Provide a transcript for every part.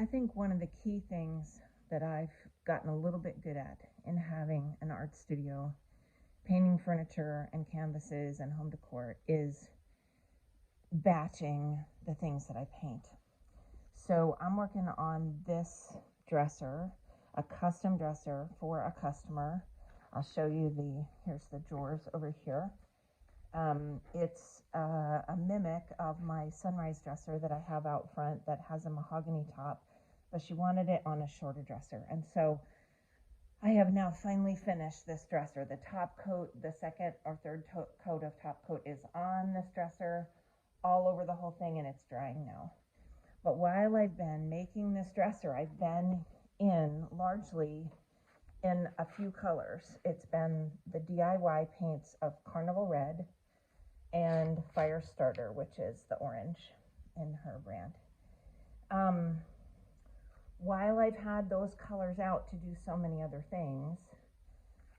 I think one of the key things that I've gotten a little bit good at in having an art studio, painting furniture and canvases and home decor, is batching the things that I paint. So I'm working on this dresser, a custom dresser for a customer. I'll show you here's the drawers over here. It's a mimic of my sunrise dresser that I have out front that has a mahogany top, but she wanted it on a shorter dresser. And so I have now finally finished this dresser. The top coat, the second or third coat of top coat is on this dresser all over the whole thing, and it's drying now. But while I've been making this dresser, I've been largely in a few colors. It's been the DIY paints of Carnival Red and Firestarter, which is the orange in her brand. While I've had those colors out to do so many other things,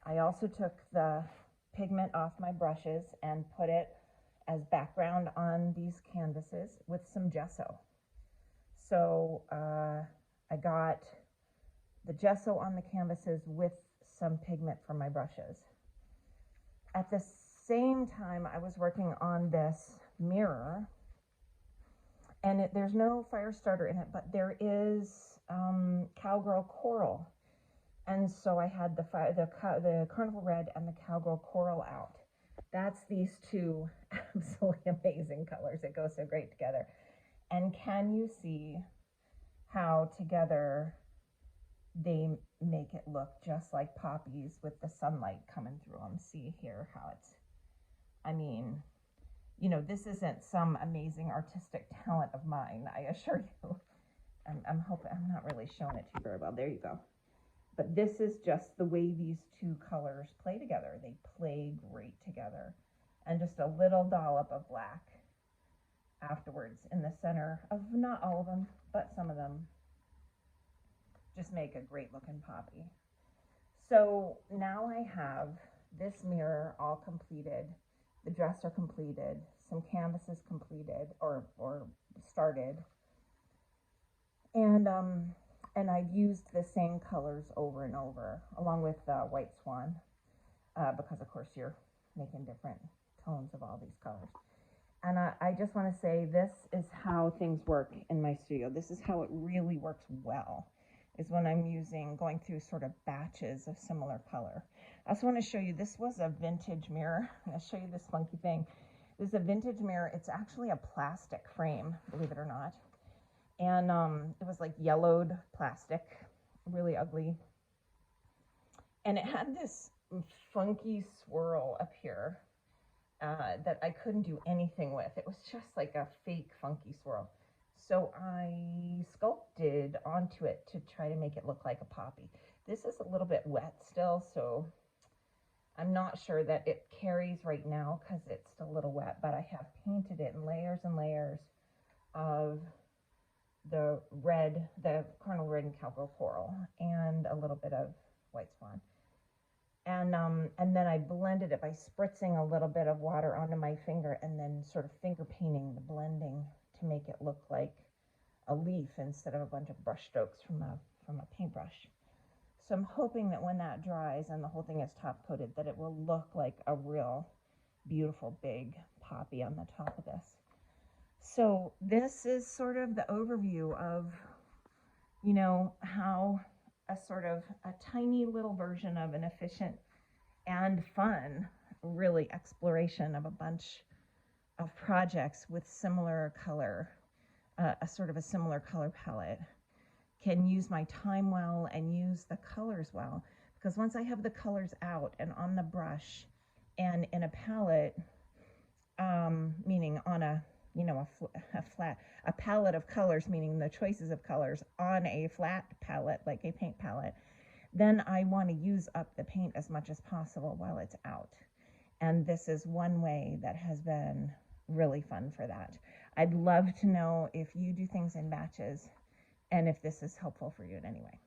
I also took the pigment off my brushes and put it as background on these canvases with some gesso. So I got the gesso on the canvases with some pigment from my brushes. At the same time, I was working on this mirror, and there's no Firestarter in it, but there is Cowgirl Coral. And so I had the Carnival Red and the Cowgirl Coral out. That's these two absolutely amazing colors that go so great together. And can you see how together they make it look just like poppies with the sunlight coming through them? See here how it's, I mean, you know, this isn't some amazing artistic talent of mine, I assure you. I'm hoping, I'm not really showing it to you very well. There you go. But this is just the way these two colors play together. They play great together. And just a little dollop of black afterwards in the center of, not all of them, but some of them, just make a great looking poppy. So now I have this mirror all completed, the dresser completed, some canvases completed or started, and I've used the same colors over and over, along with White Swan, because of course you're making different tones of all these colors. And I just want to say, this is how things work in my studio. This is how it really works well, is when I'm going through sort of batches of similar color. I also want to show you, this was a vintage mirror. I'll show you this funky thing. This is a vintage mirror. It's actually a plastic frame, believe it or not. And it was like yellowed plastic, really ugly. And it had this funky swirl up here that I couldn't do anything with. It was just like a fake funky swirl. So I sculpted onto it to try to make it look like a poppy. This is a little bit wet still, so I'm not sure that it carries right now because it's still a little wet, but I have painted it in layers and layers of the red, the Carnival Red and Cowgirl Coral, and a little bit of White Swan. And then I blended it by spritzing a little bit of water onto my finger and then sort of finger painting the blending to make it look like a leaf instead of a bunch of brush strokes from a paintbrush. So I'm hoping that when that dries and the whole thing is top coated, that it will look like a real beautiful big poppy on the top of this. So this is sort of the overview of, you know, how a sort of a tiny little version of an efficient and fun, really, exploration of a bunch of projects with similar color, a sort of a similar color palette, can use my time well and use the colors well. Because once I have the colors out and on the brush and in a palette, meaning on a, you know, a palette of colors, meaning the choices of colors on a flat palette, like a paint palette, then I want to use up the paint as much as possible while it's out. And this is one way that has been really fun for that. I'd love to know if you do things in batches and if this is helpful for you in any way.